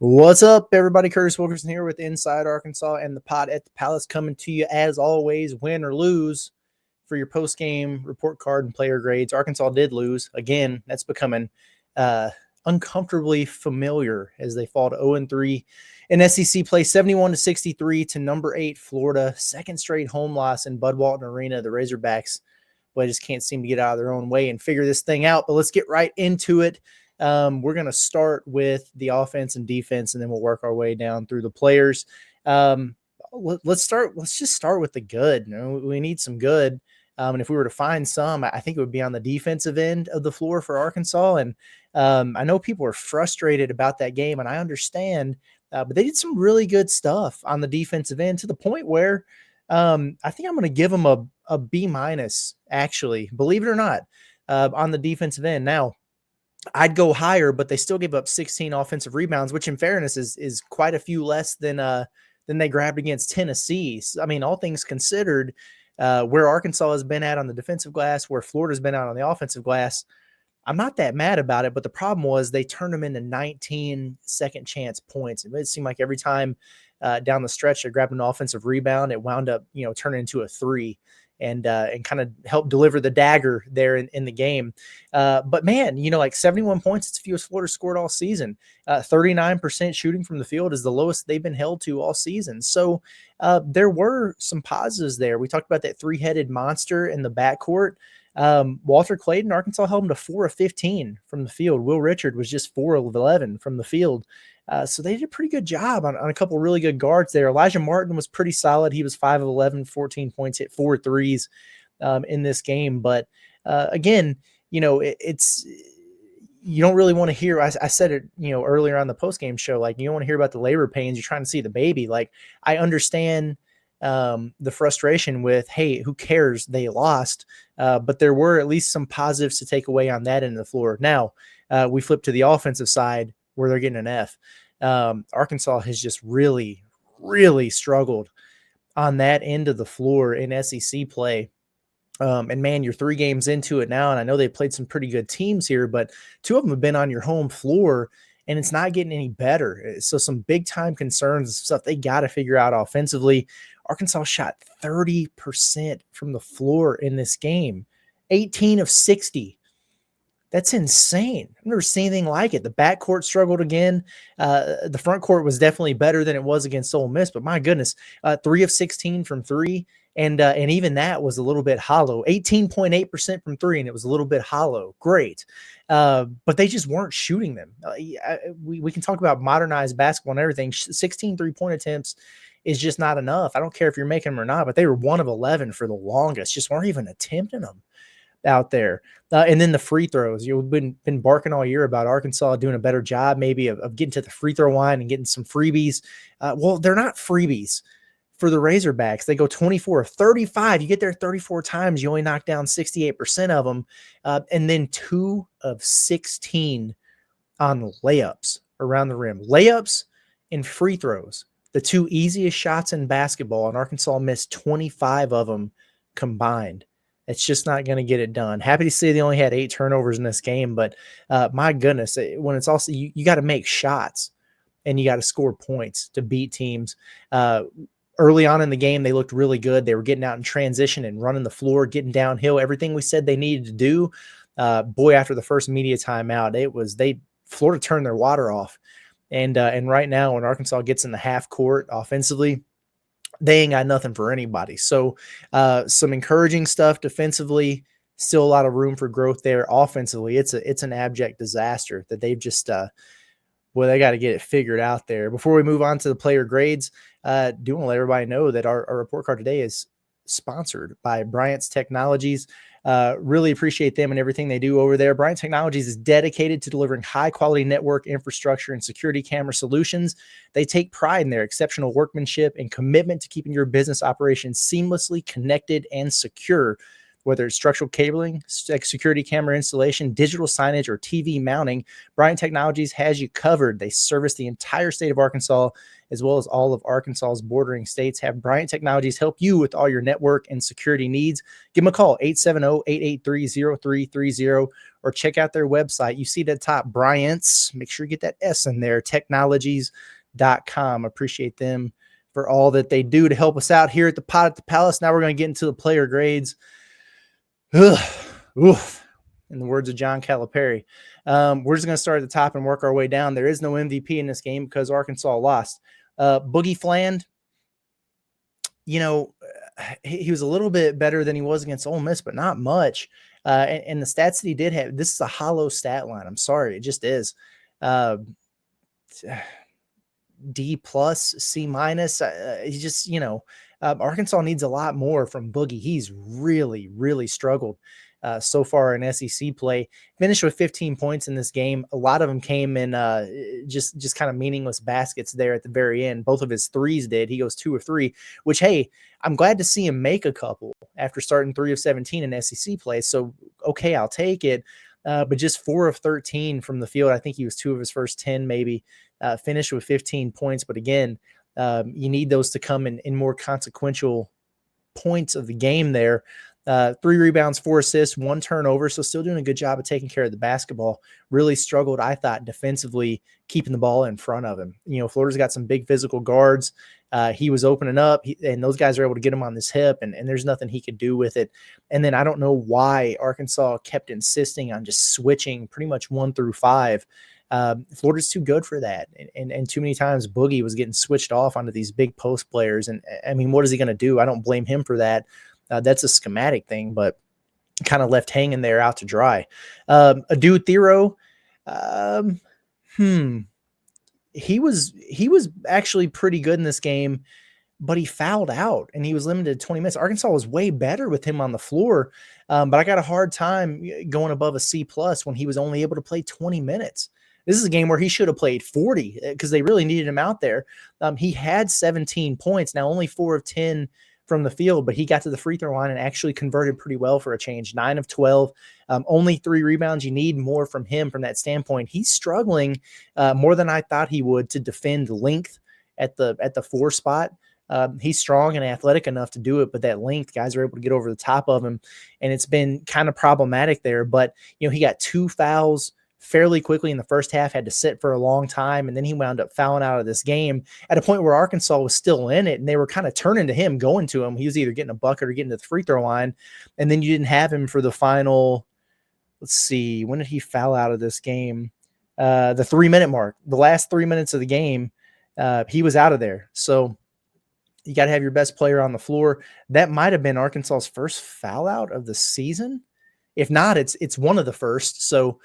What's up, everybody? Curtis Wilkerson here with Inside Arkansas and the Pod at the Palace, coming to you as always, win or lose, for your post-game report card and player grades. Arkansas did lose. Again, that's becoming uncomfortably familiar as they fall to 0-3 in SEC play, 71-63 to number 8 Florida. Second straight home loss in Bud Walton Arena. The Razorbacks, but just can't seem to get out of their own way and figure this thing out. But let's get right into it. We're going to start with the offense and defense, and then we'll work our way down through the players. Let's just start with the good. We need some good. And if we were to find some, I think it would be on the defensive end of the floor for Arkansas. And I know people are frustrated about that game, and I understand, but they did some really good stuff on the defensive end to the point where I think I'm going to give them a B-, actually, believe it or not, on the defensive end. Now, I'd go higher, but they still gave up 16 offensive rebounds, which in fairness is quite a few less than they grabbed against Tennessee. So, I mean, all things considered, where Arkansas has been at on the defensive glass, where Florida's been out on the offensive glass, I'm not that mad about it. But the problem was they turned them into 19 second chance points. It seemed like every time down the stretch they grabbed an offensive rebound, it wound up turning into a three. And kind of help deliver the dagger there in the game. But man, like 71 points, it's the fewest Florida scored all season. 39% shooting from the field is the lowest they've been held to all season. So there were some positives there. We talked about that three-headed monster in the backcourt. Walter Clayton, Arkansas held him to 4 of 15 from the field. Will Richard was just 4 of 11 from the field. So they did a pretty good job on a couple of really good guards there. Elijah Martin was pretty solid. He was 5 of 11, 14 points, hit 4 threes in this game. But again, it's you don't really want to hear. I said it, earlier on the postgame show. Like, you don't want to hear about the labor pains. You're trying to see the baby. Like, I understand the frustration with, hey, who cares? They lost. But there were at least some positives to take away on that end of the floor. Now we flip to the offensive side, where they're getting an F. Arkansas has just really, really struggled on that end of the floor in SEC play. And man, you're 3 games into it now, and I know they played some pretty good teams here, but 2 of them have been on your home floor, and it's not getting any better. So some big-time concerns and stuff they got to figure out offensively. Arkansas shot 30% from the floor in this game, 18 of 60. That's insane. I've never seen anything like it. The backcourt struggled again. The front court was definitely better than it was against Ole Miss, but my goodness, 3 of 16 from 3, and even that was a little bit hollow. 18.8% from 3, and it was a little bit hollow. Great, but they just weren't shooting them. We can talk about modernized basketball and everything. 16 3-point attempts is just not enough. I don't care if you're making them or not, but they were 1 of 11 for the longest. Just weren't even attempting them out there. And then the free throws. You've been barking all year about Arkansas doing a better job maybe of getting to the free throw line and getting some freebies. Well, they're not freebies for the Razorbacks. They go 24 of 35. You get there 34 times, you only knock down 68% of them. And then 2 of 16 on layups around the rim. Layups and free throws, the 2 easiest shots in basketball, and Arkansas missed 25 of them combined. It's just not going to get it done. Happy to see they only had 8 turnovers in this game, but my goodness, when it's also you got to make shots and you got to score points to beat teams. Early on in the game, they looked really good. They were getting out in transition and running the floor, getting downhill, everything we said they needed to do. Boy, after the first media timeout, Florida turned their water off. And right now, when Arkansas gets in the half court offensively, they ain't got nothing for anybody. So some encouraging stuff defensively, still a lot of room for growth there. Offensively, it's an abject disaster that they've just they got to get it figured out there. Before we move on to the player grades, do want to let everybody know that our report card today is sponsored by Bryant's Technologies. Really appreciate them and everything they do over there. Bryant Technologies is dedicated to delivering high-quality network infrastructure and security camera solutions. They take pride in their exceptional workmanship and commitment to keeping your business operations seamlessly connected and secure. Whether it's structural cabling, security camera installation, digital signage, or TV mounting, Bryant Technologies has you covered. They service the entire state of Arkansas, as well as all of Arkansas's bordering states. Have Bryant Technologies help you with all your network and security needs. Give them a call, 870-883-0330, or check out their website. You see at the top, Bryant's. Make sure you get that S in there, technologies.com. Appreciate them for all that they do to help us out here at the Pod at the Palace. Now we're going to get into the player grades. Oof. In the words of John Calipari. We're just going to start at the top and work our way down. There is no MVP in this game because Arkansas lost. Boogie Fland, you know, he was a little bit better than he was against Ole Miss, but not much. And the stats that he did have, this is a hollow stat line. I'm sorry. It just is. D plus, C minus. He just, Arkansas needs a lot more from Boogie. He's really, really struggled so far in SEC play. Finished with 15 points in this game. A lot of them came in just kind of meaningless baskets there at the very end. Both of his threes did. He goes 2 of 3, which, hey, I'm glad to see him make a couple after starting 3 of 17 in SEC play. So, okay, I'll take it. But just 4 of 13 from the field. I think he was 2 of his first 10 maybe. Finished with 15 points. But again, you need those to come in more consequential points of the game there. 3 rebounds, 4 assists, 1 turnover. So still doing a good job of taking care of the basketball. Really struggled, I thought, defensively, keeping the ball in front of him. Florida's got some big physical guards. He was opening up, and those guys are able to get him on this hip, and there's nothing he could do with it. And then I don't know why Arkansas kept insisting on just switching pretty much 1 through 5. Florida's too good for that. And too many times Boogie was getting switched off onto these big post players. And I mean, what is he going to do? I don't blame him for that. That's a schematic thing, but kind of left hanging there out to dry. Adu Thero, he was actually pretty good in this game, but he fouled out and he was limited to 20 minutes. Arkansas was way better with him on the floor. But I got a hard time going above a C+ when he was only able to play 20 minutes. This is a game where he should have played 40 because they really needed him out there. He had 17 points, now only 4 of 10 from the field, but he got to the free throw line and actually converted pretty well for a change. 9 of 12, only 3 rebounds. You need more from him from that standpoint. He's struggling more than I thought he would to defend length at the 4 spot. He's strong and athletic enough to do it, but that length, guys are able to get over the top of him, and it's been kind of problematic there. But, he got 2 fouls fairly quickly in the first half, had to sit for a long time, and then he wound up fouling out of this game at a point where Arkansas was still in it, and they were kind of turning to him, going to him. He was either getting a bucket or getting to the free throw line, and then you didn't have him for the final, let's see, when did he foul out of this game? The 3-minute mark. The last 3 minutes of the game, he was out of there. So you got to have your best player on the floor. That might have been Arkansas's first foul out of the season. If not, it's one of the first. So,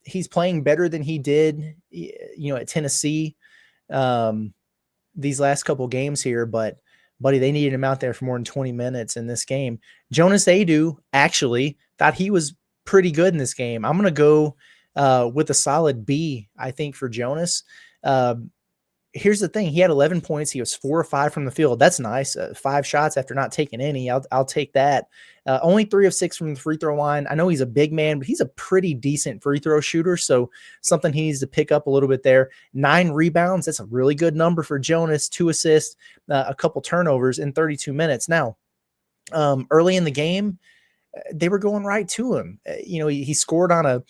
he's playing better than he did, at Tennessee these last couple games here. But, buddy, they needed him out there for more than 20 minutes in this game. Jonas Adu actually thought he was pretty good in this game. I'm going to go with a solid B, I think, for Jonas. Here's the thing. He had 11 points. He was 4 or 5 from the field. That's nice. 5 shots after not taking any. I'll take that. Only 3 of 6 from the free throw line. I know he's a big man, but he's a pretty decent free throw shooter. So something he needs to pick up a little bit there. 9 rebounds. That's a really good number for Jonas. 2 assists, a couple turnovers in 32 minutes. Now, early in the game, they were going right to him. He scored on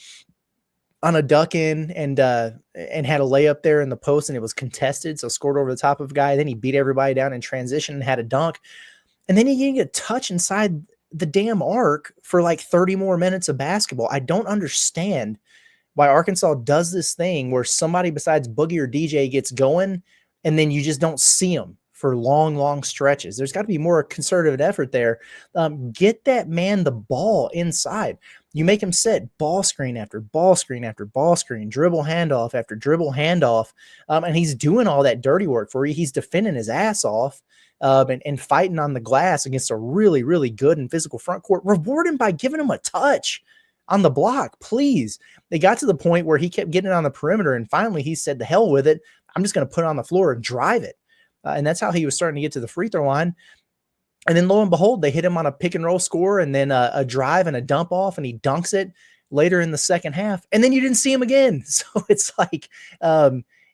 a duck in and had a layup there in the post, and it was contested. So scored over the top of a guy. Then he beat everybody down in transition and had a dunk. And then he didn't get a touch inside the damn arc for like 30 more minutes of basketball. I don't understand why Arkansas does this thing where somebody besides Boogie or DJ gets going and then you just don't see them for long, long stretches. There's got to be more concerted effort there. Get that man the ball inside. You make him sit ball screen after ball screen after ball screen, dribble handoff after dribble handoff, and he's doing all that dirty work for you. He's defending his ass off and fighting on the glass against a really, really good and physical front court. Reward him by giving him a touch on the block, please. They got to the point where he kept getting on the perimeter, and finally he said, "The hell with it. I'm just going to put it on the floor and drive it." And that's how he was starting to get to the free throw line. And then lo and behold, they hit him on a pick and roll score and then a drive and a dump off, and he dunks it later in the second half. And then you didn't see him again. So it's like,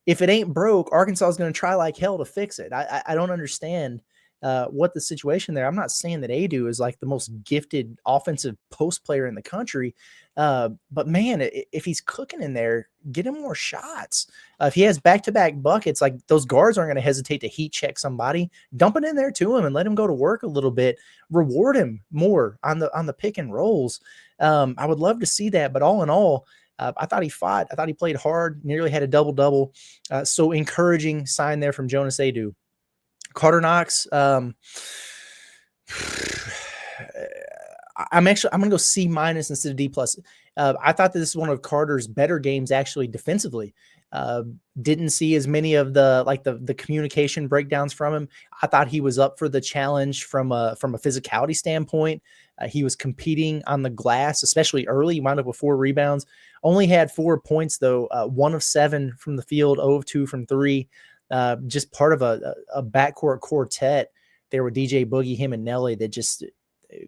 if it ain't broke, Arkansas is going to try like hell to fix it. I don't understand what the situation there. I'm not saying that Adu is like the most gifted offensive post player in the country, but man, if he's cooking in there, get him more shots. If he has back-to-back buckets, like those guards aren't going to hesitate to heat check somebody. Dump it in there to him and let him go to work a little bit. Reward him more on the pick and rolls. I would love to see that, but all in all, I thought he fought. I thought he played hard, nearly had a double-double. So encouraging sign there from Jonas Adu. Carter Knox, I'm going to go C- instead of D+. I thought that this is one of Carter's better games actually defensively. Didn't see as many of the communication breakdowns from him. I thought he was up for the challenge from a physicality standpoint. He was competing on the glass, especially early. He wound up with 4 rebounds. Only had 4 points though. 1 of 7 from the field, 0 of 2 from 3. Just part of a backcourt quartet there with DJ Boogie, him and Nelly, that just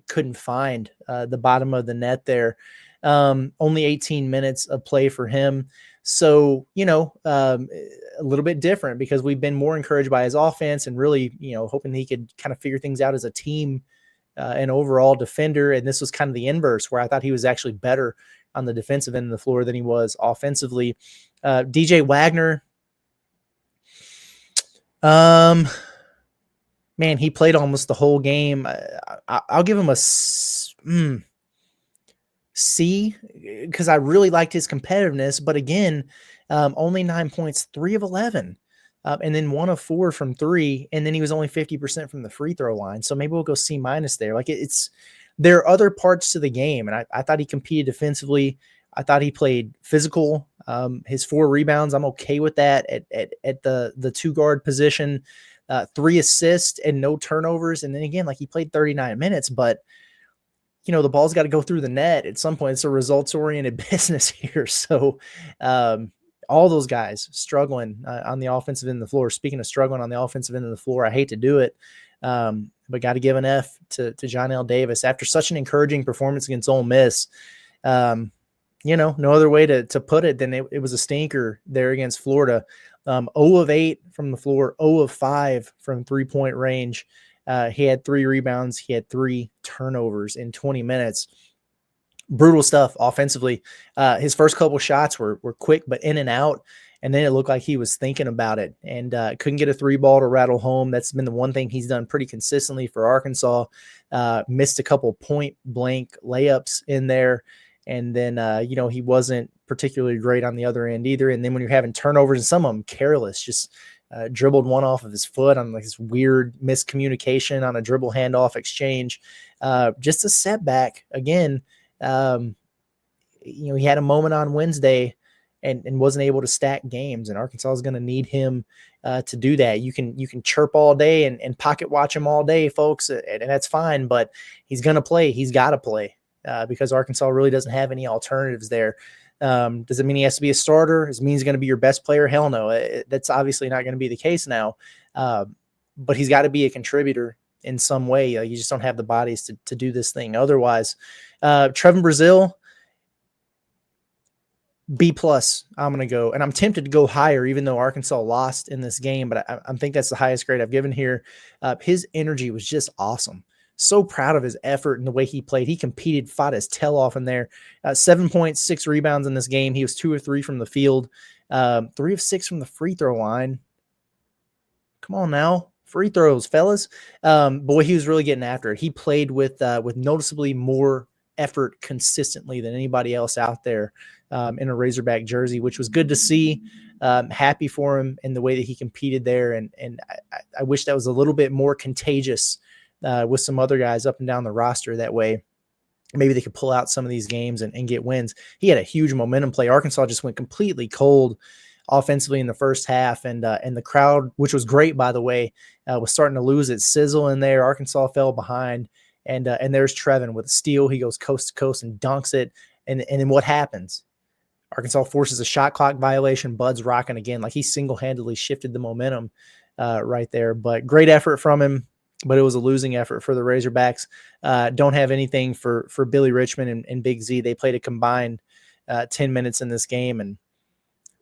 couldn't find the bottom of the net there. Only 18 minutes of play for him. So, a little bit different because we've been more encouraged by his offense and really, hoping he could kind of figure things out as a team and overall defender. And this was kind of the inverse where I thought he was actually better on the defensive end of the floor than he was offensively. DJ Wagner, man, he played almost the whole game. I'll give him a C because I really liked his competitiveness. But again, only 9 points, 3 of 11, and then 1 of 4 from 3. And then he was only 50% from the free throw line. So maybe we'll go C- there. Like there are other parts to the game. And I thought he competed defensively. I thought he played physical. His 4 rebounds, I'm okay with that at the 2 guard position. 3 assists and no turnovers. And then again, like he played 39 minutes, but the ball's got to go through the net at some point. It's a results oriented business here. So, all those guys struggling on the offensive end of the floor. Speaking of struggling on the offensive end of the floor, I hate to do it. But got to give an F to John L. Davis after such an encouraging performance against Ole Miss. No other way to put it than it was a stinker there against Florida. 0 of 8 from the floor, 0 of 5 from 3-point range. He had 3 rebounds. He had 3 turnovers in 20 minutes. Brutal stuff offensively. His first couple shots were quick, but in and out. And then it looked like he was thinking about it and couldn't get a 3-ball to rattle home. That's been the one thing he's done pretty consistently for Arkansas. Missed a couple point blank layups in there. And then, he wasn't particularly great on the other end either. And then when you're having turnovers and some of them careless, just dribbled one off of his foot on like this weird miscommunication on a dribble handoff exchange. Just a setback again. He had a moment on Wednesday and wasn't able to stack games, and Arkansas is going to need him to do that. You can chirp all day and pocket watch him all day, folks, and that's fine, but he's going to play. He's got to play because Arkansas really doesn't have any alternatives there. Does it mean he has to be a starter? Does it mean he's going to be your best player? Hell no. That's obviously not going to be the case now. But he's got to be a contributor in some way. You just don't have the bodies to do this thing otherwise. Trevin Brazil, B+, I'm going to go. And I'm tempted to go higher, even though Arkansas lost in this game. But I think that's the highest grade I've given here. His energy was just awesome. So proud of his effort and the way he played. He competed, fought his tail off in there. 7 points, 6 rebounds in this game. He was 2 of 3 from the field, 3 of 6 from the free throw line. Come on now. Free throws, fellas. Boy, he was really getting after it. He played with noticeably more effort consistently than anybody else out there in a Razorback jersey, which was good to see. Happy for him in the way that he competed there. And I wish that was a little bit more contagious with some other guys up and down the roster. That way, maybe they could pull out some of these games and get wins. He had a huge momentum play. Arkansas just went completely cold offensively in the first half, and the crowd, which was great, by the way, was starting to lose its sizzle in there. Arkansas fell behind, and there's Trevin with a steal. He goes coast to coast and dunks it, and then what happens? Arkansas forces a shot clock violation. Bud's rocking again. Like he single-handedly shifted the momentum right there. But great effort from him. but it was a losing effort for the Razorbacks. Don't have anything for Billy Richmond and Big Z. They played a combined 10 minutes in this game, and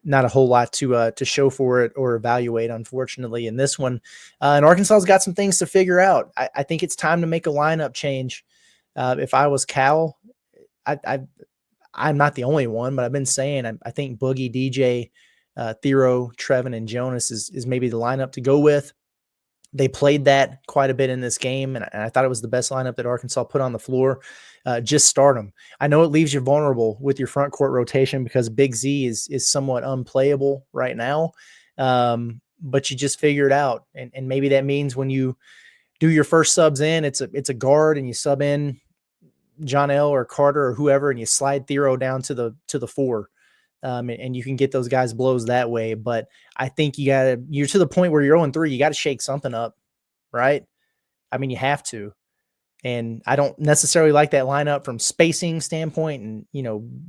not a whole lot to show for it or evaluate, unfortunately, in this one. And Arkansas's got some things to figure out. I think it's time to make a lineup change. If I was Cal, I'm not the only one, but I've been saying I think Boogie, DJ, Thero, Trevin, and Jonas is maybe the lineup to go with. They played that quite a bit in this game, and I thought it was the best lineup that Arkansas put on the floor. Just start them. I know it leaves you vulnerable with your front court rotation because Big Z is somewhat unplayable right now, but you just figure it out. And maybe that means when you do your first subs in, it's a guard, and you sub in John L. or Carter or whoever, and you slide Thero down to the 4. And you can get those guys blows that way. But I think you're to the point where you're 0-3, you got to shake something up, right? I mean, you have to. And I don't necessarily like that lineup from spacing standpoint, and,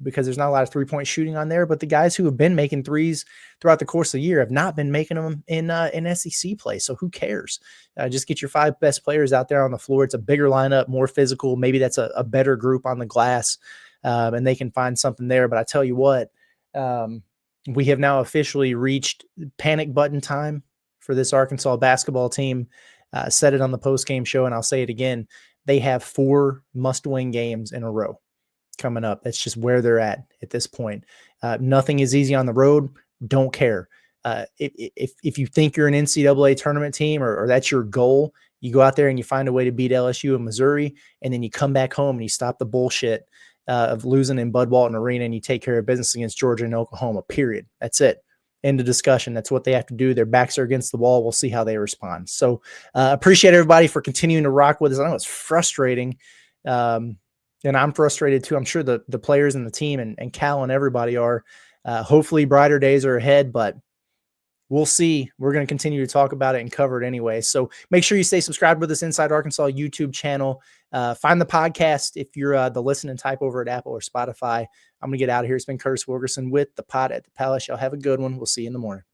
because there's not a lot of 3-point shooting on there, but the guys who have been making threes throughout the course of the year have not been making them in SEC play. So who cares? Just get your 5 best players out there on the floor. It's a bigger lineup, more physical. Maybe that's a better group on the glass, and they can find something there. But I tell you what, we have now officially reached panic button time for this Arkansas basketball team. Said it on the post-game show, and I'll say it again. They have 4 must-win games in a row coming up. That's just where they're at this point. Nothing is easy on the road. Don't care. If you think you're an NCAA tournament team or that's your goal, you go out there and you find a way to beat LSU and Missouri, and then you come back home and you stop the bullshit of losing in Bud Walton Arena, and you take care of business against Georgia and Oklahoma, period. That's it. End of discussion. That's what they have to do. Their backs are against the wall. We'll see how they respond. So appreciate everybody for continuing to rock with us. I know it's frustrating, and I'm frustrated too. I'm sure the players and the team and Cal and everybody are. Hopefully brighter days are ahead, but we'll see. We're going to continue to talk about it and cover it anyway. So make sure you stay subscribed with us Inside Arkansas YouTube channel. Find the podcast if you're the listening type over at Apple or Spotify. I'm going to get out of here. It's been Curtis Wilkerson with the Pod at the Palace. Y'all have a good one. We'll see you in the morning.